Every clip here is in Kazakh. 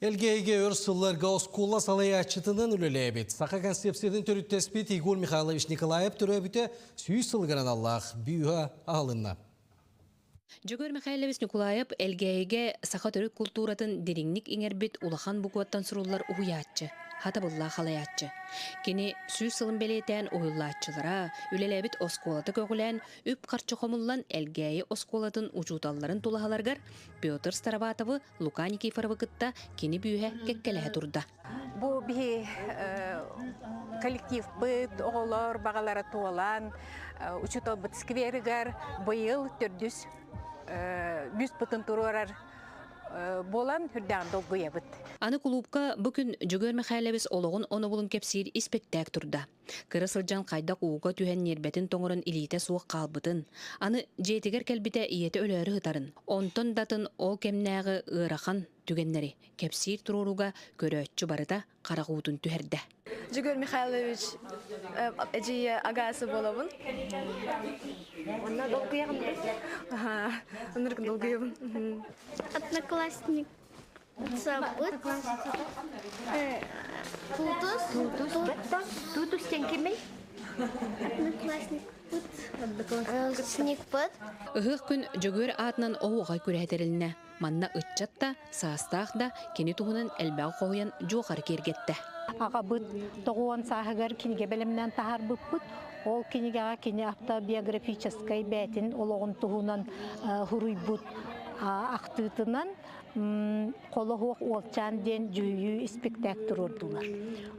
Элгейге өрсылларға оскула салаячытынын үлелебет. Сақа концепциядың төріттеспет Игорь Михайлович Николаев түрөбіте сүй сылғыран Аллах бүйі алынна. Жөгөр Михайлович Николаев элгейге сақа түрік культуратын дереңник еңербет улахан бұқуаттан сұрулар уйатчы. Хата бұлла қалаятчы. Кені сүй сылын белетен ойыллаатчылара, үлелебет осколаты көгілен, үп қарчы қомыллан әлгейі осколатын ұжудаларын тулағаларғар, Петр Староватовы, Лука Никифоровы кытта кені бүйе кеккелі тұрда. Бұл бі коллектив бұд, оғылар, бағалары туалан, ұчутал бұд скверігар, бұйыл түрдіс, бүс бұтын тұрарар, болан хүрдән долгуя бит. Аны клубка бүкін Жөгөр Михайлович олығын оны бұлын кепсир испектәк тұрда. Кырысылжан қайдақ уға түйен нербетін тоңырын илите суық қалбытын. Аны жетігер кәлбіте иеті өлері ғытарын. Онтон датын ол кемнәғы ұрахан түгеннері. Кепсир тұруруға көрөтчі барыта қарағуытын түхерді. Жөгөр Михайлович әжейе ағасы болабын. Онна долгуяғын бі? Онырғын долгуябын. Одноклассник. Забыт. Тутус сен кемей? Одноклассник. Сник пыт. Ұғық күн Жөгөр атынан оғуға көрәтеріліне. Манна ұтчатта, састақда, кені туғынан әлбәғ қойын жоғар кергетті. Аға бұд тоғуан сағығар кенеге бәлімнен тағар бұд бұд. Ол кенеге кене автобиографическай бәтін олығын туғынан ғыруй бұд ақтытынан қолы хоқ олчан ден жүйі спектактор ордылар.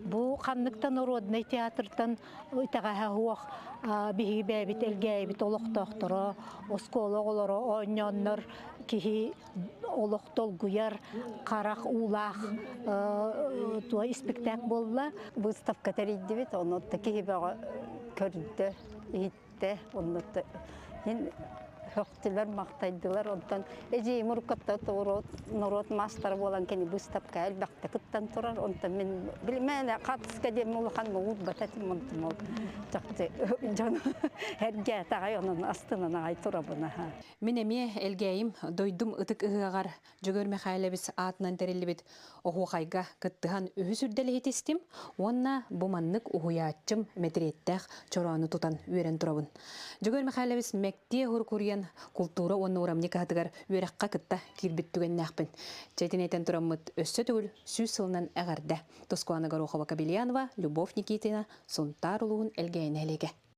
Бұл қаннықтан ородный театртан ұйтаға хоқ бігі бәбіт, әлгәйбіт олықтақтыры, осколы олары ойнянлар, кихи олықтол гуяр, қарақ улақ туа спектак болла. Выставка тәрейді бет, онытты кихи бәға көрді, етті, онытты. Хөктілер мақтайдылар, онтан әжей мұрқатта нұрот мастар болан кені бұстапқа әлбәқті күттен тұрар, онтан мен білмәне қатысқа дем ұлыған мұғыд бататым онтан ол жақты жон әрге тағай оның астынан ағай тұра бұна. Мен әме әлгейім дойдым ұтық ұғағар Жөгөр Михайлович атынан тәрелі бет оғуғайға күттіған үхі сүрдәлі етестім, онна бұманнық ұғуятчым мәтіреттәқ чораны тұтан үйерен тұрабын. Жөгөр Михайлович мәкте ғыр культура онны урамне катыгар үрәккә кытта кирбиттүген нәхпин. Чәтинәйтен тураммыт өссө түгел сүз сылынан әгәрдә. Тоскуана Горохова Кабельянова, Любовь Никитина, Сунтар улуын әлгәйін әлеге.